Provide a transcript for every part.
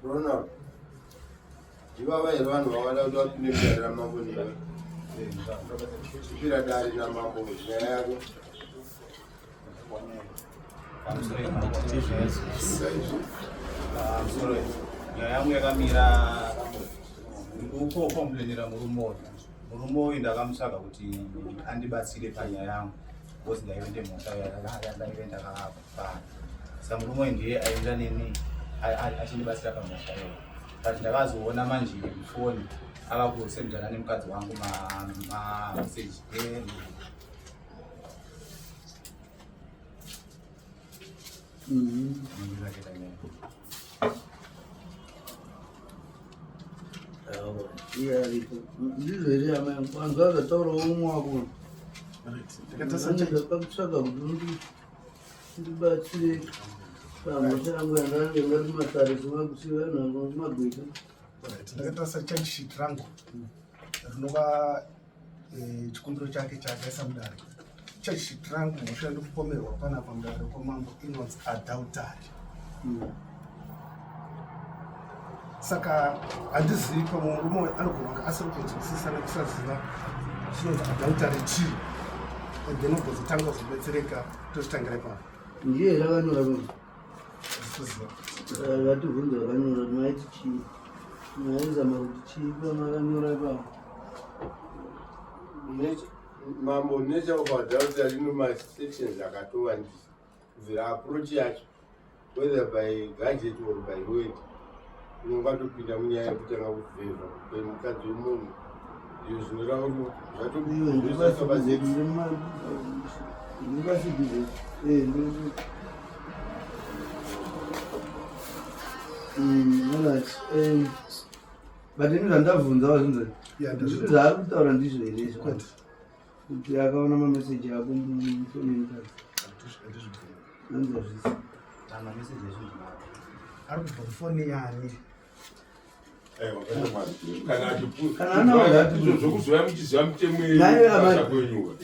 Ronald. Iba vanhu vavada kuti vapinde mudare ramambo newe. Chipira dare namambo nyaya yako. Nyaya yangu yakamira ndikukomplainira murume uyu ndakamutsvaga kuti andibatsire panyaya yangu because ndaive mhosva yandaive ndakafara. Saka murume uyu ndiye aienda neni achindibatsira pamhosva iyoyo. But ndakazoona manje foni akakusendana nemukadzi wangu mameseji ndizvere vanhu vazataurawo umwe wako ndakatsvaga kuti ndibatsire pamhosva yangu yandaenga rimatare semakusiva vanhu magwita ndakaita sechange sheet rangu rinova chikumbiro chake chaakaisa mudare. Change sheet rangu mhosva ndikupomerwa panapa mudare kwamambo inonzi adultery. Saka handizivi pamwe murume anogona kunge asiri kunzwisisa nekusaziva chinonzi adultery chii, and then ugozotanga kuzobetsereka tochitangira ipapo. ndiye rakanyora Ndikuziva vatibvunza vakanyora maiti chii maizama kuti chii pamakanyora ipapo Mambo nechaukadhauta rino masections akatowandisa kubvira approach yacho whether by gadget or by word unongatopinda munyaya yekutanga kuvhevha kwemukadzi wemunhu. Izvo zvinoreva kuti but ini zvandabvunza wazinza zvaari kutaura ndizvo here izvo kuti akaona mameseji ako mufonimukadzi anzazvisi ari kubva kufoni yani kana anaazvokuzova muchiziva mutemweaa kwenyuwa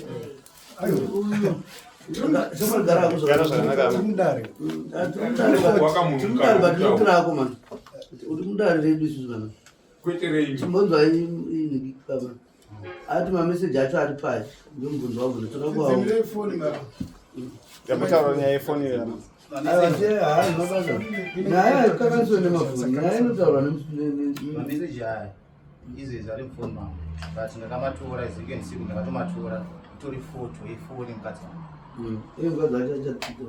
somagara mudare wakamunhukaako man uri mudare redu isuzvana kweterei chimbonzwa inikikama ati mameseji acho ari pai ndomubvunza wabvuna todakuwa foni mara yamutaura nyaya yefoni mabasa naye aikakaniswa nemafoni naye inotaura mameseji aya izvezvi ari mufoni mangu but ndakamatora izikeni siku ndakatomatora itori foto yefoni mukadzi wangu mukadzi acho achatiita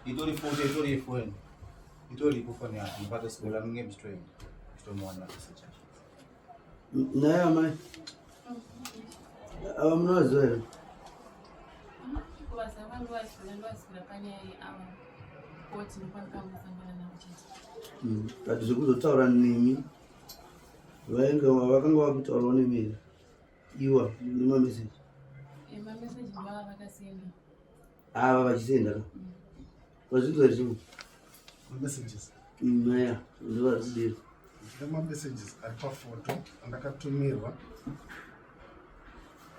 itori foto itori yefoni itori kufoni yake ndakatosikola ngemsitoini chitomuwana mameseji acho naye amai ava munovaziva here but zvekuzotaura nemi vakanga vakutaurawo nemiri iwa nemameseji ava vachisenda ka vazvinzwa richimwe messages naya ndovarikudira messages ari pafoto andakatumirwa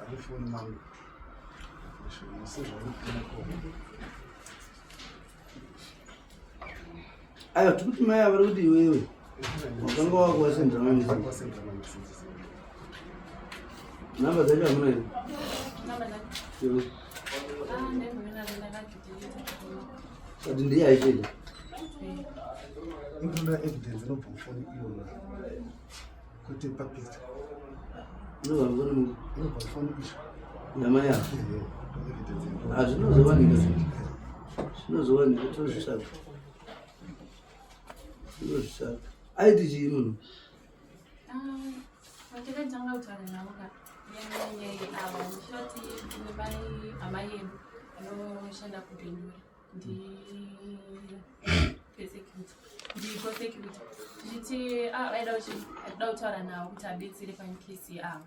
ari foni mangu aiwa tikuti mai avari kuti iwewe wakanga wakuwasendera mameseji namba dzacho hamuna here kati ndiye aishenda ingoda evidence inobva mufoni iyoyo kwete papita inobva mufoni isho nyama yavo hazvinozowanika zvinozowanika tozvisaka tozvisaka aiti chii munhu vatakatanga kutaura navo nyanyanyai ava ndichirati ndine mai hama yedu anoshanda kubenura ndiprosecute ndichiti vaida kutaura navo kuti abetsere pankesi avo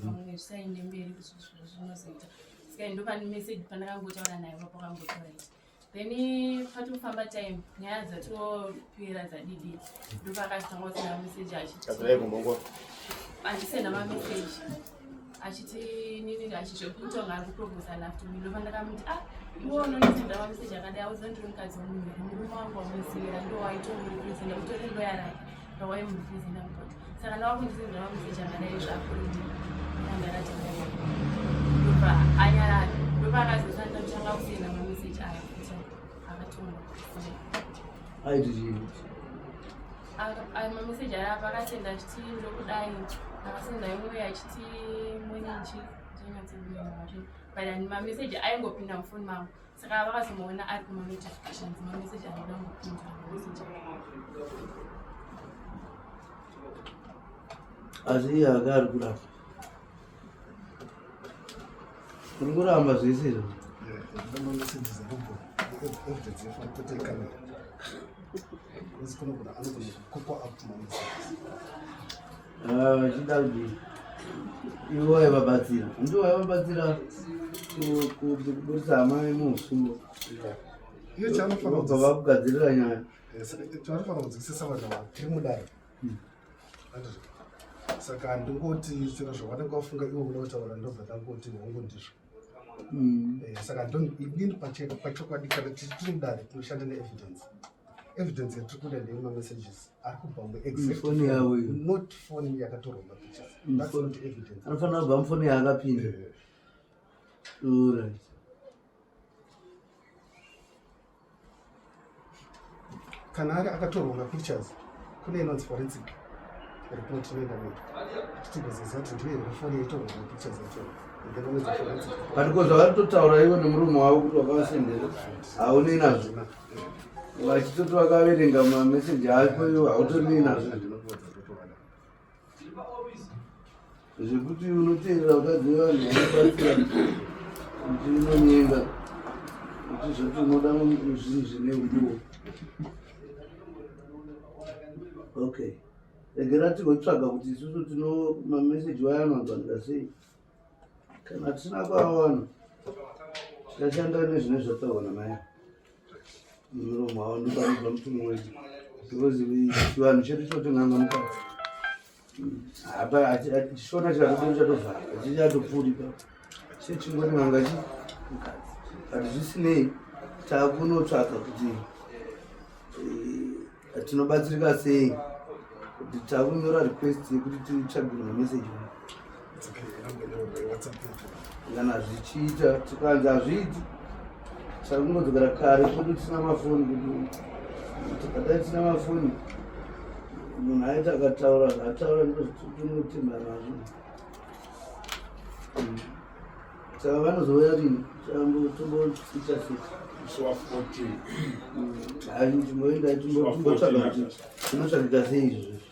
vamwe zvisaende mberi kuti zvinozoita saka ndopane meseji pandakangotaura naye papakangotaura ichi then patofamba time nyaya dzatopera dzadidi ndopakatanga kusina meseji achiti andisenda mameseji achiti nini achizvokutonga ari kuproposal after me ndopa ndakamuti Uono nitenda mameseji akadai auzondiri mukadzi womunhu murume wangu wamuziira ndo waitomuriprezenta mutori ndoyara rawaimureprezenta mukoti saka ndavakundisendera mameseji akadai zvakurindi andarataa ndopa anyarara ndopa akazosanda kuchanga kusenda mameseji aya kuti akatonga aiti chii mameseji ari apa akasenda achiti ndokudai akasenda imwe achiti mwenenchi but mameseji aingopinda mufoni mangu saka vakazomuona ari kumanotifications mameseji anoda ngopinda mameseji asi iye aka ari kurapa uri kuramba zvese izvo messages ariko evidence yefanira kutoteka kamera esikonogona anogona kukokwa up to messages vachida kuti ivo vaivabatsira ndo vaivabatsira kuburisa hama yemuusungo iyo chaanofanira bva vakugadzirira nyaya chaanofanira kudzikisisa vanhu vatiri mudare saka handingoti zviro zvavanenge vafunga ivo kuda kutaura ndobva tangoti hongu ndizvo saka inini pachokwadi kana tiri mudare tinoshanda neevidence evidence yatiri kuda ndeyemamessages ari kubva mufoni yavo iyo not phone yakatorwa mapictures that's not evidence anofanira kubva mufoni yaakapinda right kana ari akatorwa mapictures kune inonzi forensic report inoenda nayo tichigoziza kuti ndiyo here foni yaitorwa mapictures yacho ndenamedza forensic patiko zvavatotaura ivo nemurume wavo kuti wakavasendera haunei nazvo vachitoti vakaverenga mameseji ako iwo hautonei nazvo zvekuti unoteerera ukadziva vanhu vanobatsira kuti unonyenga kuti zvoti unoda zvinhu zvine uduo okay regera tigotsvaga kuti isusu tino mameseji waya anowanzwanika sei kana tisina kuawana tichashanda nezvine zvataurwa namaya muromo wavo ndopanobva mutumwa wedu because chivanhu chedu chinotonanga mukadzi apa chishona chikatodo chatovhara chichatopfurika chechingoti nganga chi mukadzi but zvisinei taakunotsvaga kuti tinobatsirika sei kuti taakunyora request yekuti titsvagirwe mameseji kana zvichiita tikanzi hazviiti sakungodzokera kare kuti tisina mafoni kuti tikadai tisina mafoni munhu aiti akataura zvataura ndozvitinotemba nazvo saka vanozouya rini tomboita sei timboenda timbotsvaga kuti tinotsvagika sei izvozvo